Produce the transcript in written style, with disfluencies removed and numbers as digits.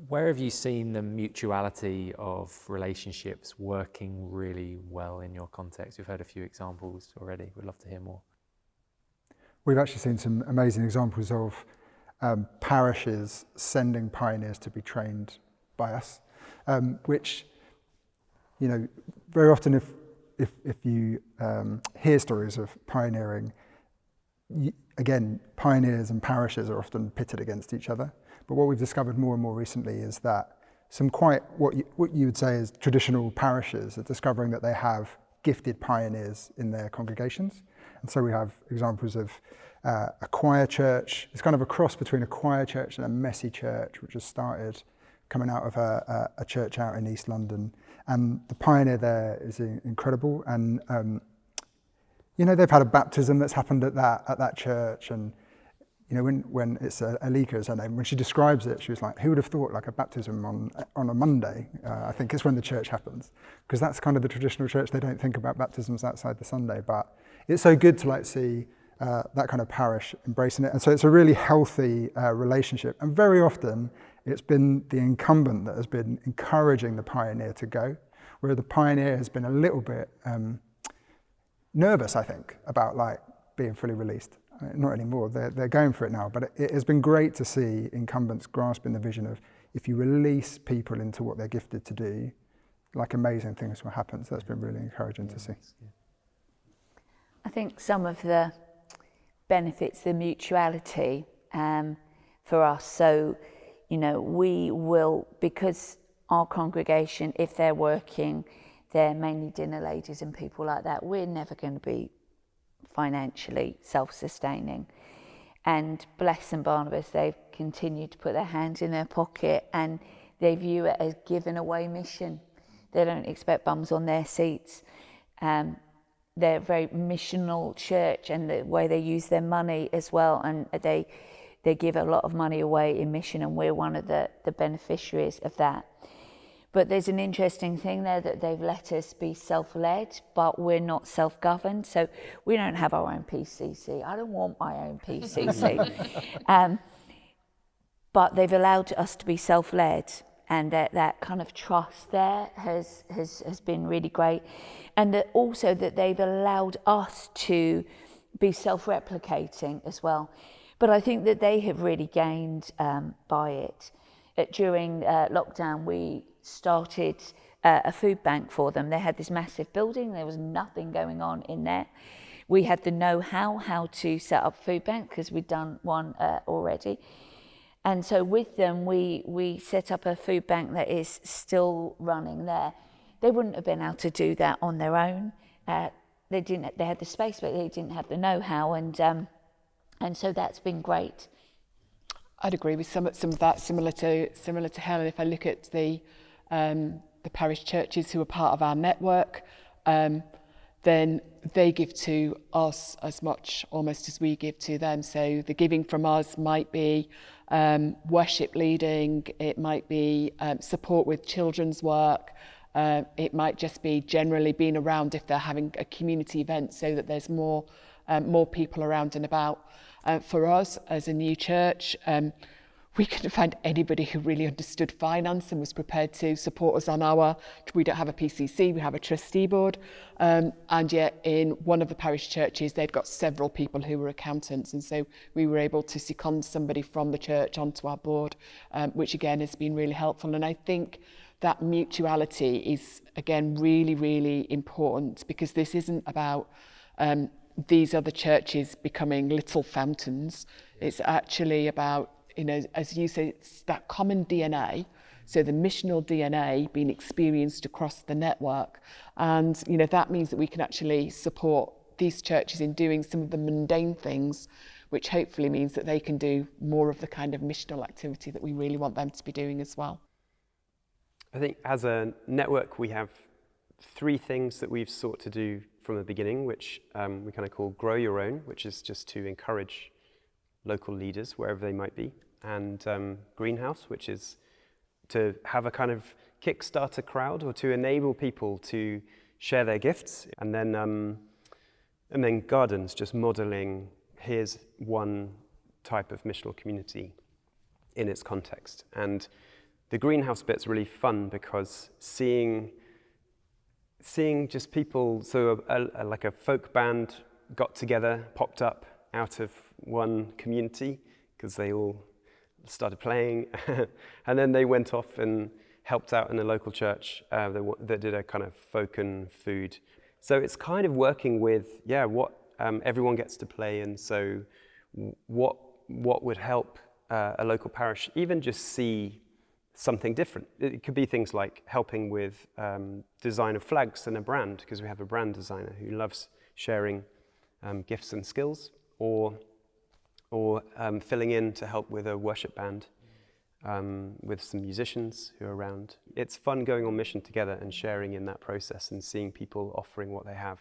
Where have you seen the mutuality of relationships working really well in your context? We've heard a few examples already. We'd love to hear more. We've actually seen some amazing examples of parishes sending pioneers to be trained by us, which, you know, very often if you hear stories of pioneering, again, pioneers and parishes are often pitted against each other. But what we've discovered more and more recently is that some quite what you would say is traditional parishes are discovering that they have gifted pioneers in their congregations. And so we have examples of a choir church. It's kind of a cross between a choir church and a messy church, which has started coming out of a church out in East London. And the pioneer there is incredible. And you know, they've had a baptism that's happened at that church. And you know, when it's Alika is her name, when she describes it, she was like, who would have thought like a baptism on a Monday? I think it's when the church happens, because that's kind of the traditional church. They don't think about baptisms outside the Sunday, but it's so good to like see that kind of parish embracing it. And so it's a really healthy relationship. And very often it's been the incumbent that has been encouraging the pioneer to go, where the pioneer has been a little bit nervous, I think, about like being fully released. Not anymore, they're going for it now, but it has been great to see incumbents grasping the vision of if you release people into what they're gifted to do, like amazing things will happen. So that's been really encouraging to see. I think some of the benefits, the mutuality for us, so, you know, we will, because our congregation, if they're working, they're mainly dinner ladies and people like that, we're never going to be financially self-sustaining. And bless and Barnabas, they've continued to put their hands in their pocket and they view it as given away mission. They don't expect bums on their seats. They're a very missional church, and the way they use their money as well, and they give a lot of money away in mission, and we're one of the beneficiaries of that. But there's an interesting thing there that they've let us be self-led, but we're not self-governed. So we don't have our own PCC. I don't want my own PCC. But they've allowed us to be self-led, and that kind of trust there has been really great. And that also that they've allowed us to be self-replicating as well. But I think that they have really gained by it. During lockdown, we started a food bank for them. They had this massive building. There was nothing going on in there. We had the know-how how to set up food bank because we'd done one already. And so with them, we set up a food bank that is still running there. They wouldn't have been able to do that on their own. They had the space, but they didn't have the know-how, and so that's been great. I'd agree with some of that, similar to Helen. If I look at the parish churches who are part of our network, then they give to us as much almost as we give to them. So the giving from us might be worship leading, it might be support with children's work, it might just be generally being around if they're having a community event so that there's more people around and about. For us as a new church, we couldn't find anybody who really understood finance and was prepared to support us on we don't have a PCC, we have a trustee board, and yet in one of the parish churches they'd got several people who were accountants, and so we were able to second somebody from the church onto our board, which again has been really helpful. And I think that mutuality is again really, really important, because this isn't about these other churches becoming little fountains. It's actually about, you know, as you say, it's that common DNA. So the missional DNA being experienced across the network. And, you know, that means that we can actually support these churches in doing some of the mundane things, which hopefully means that they can do more of the kind of missional activity that we really want them to be doing as well. I think as a network, we have three things that we've sought to do from the beginning, which we kind of call Grow Your Own, which is just to encourage local leaders wherever they might be, and Greenhouse, which is to have a kind of Kickstarter crowd, or to enable people to share their gifts, and then Gardens, just modeling here's one type of missional community in its context. And the greenhouse bit's really fun because seeing just people, so like a folk band got together, popped up out of one community because they all started playing, and then they went off and helped out in a local church that did a kind of folk and food. So it's kind of working with, what everyone gets to play, and so what would help a local parish even just see something different. It could be things like helping with design of flags and a brand, because we have a brand designer who loves sharing gifts and skills, or filling in to help with a worship band with some musicians who are around. It's fun going on mission together and sharing in that process and seeing people offering what they have.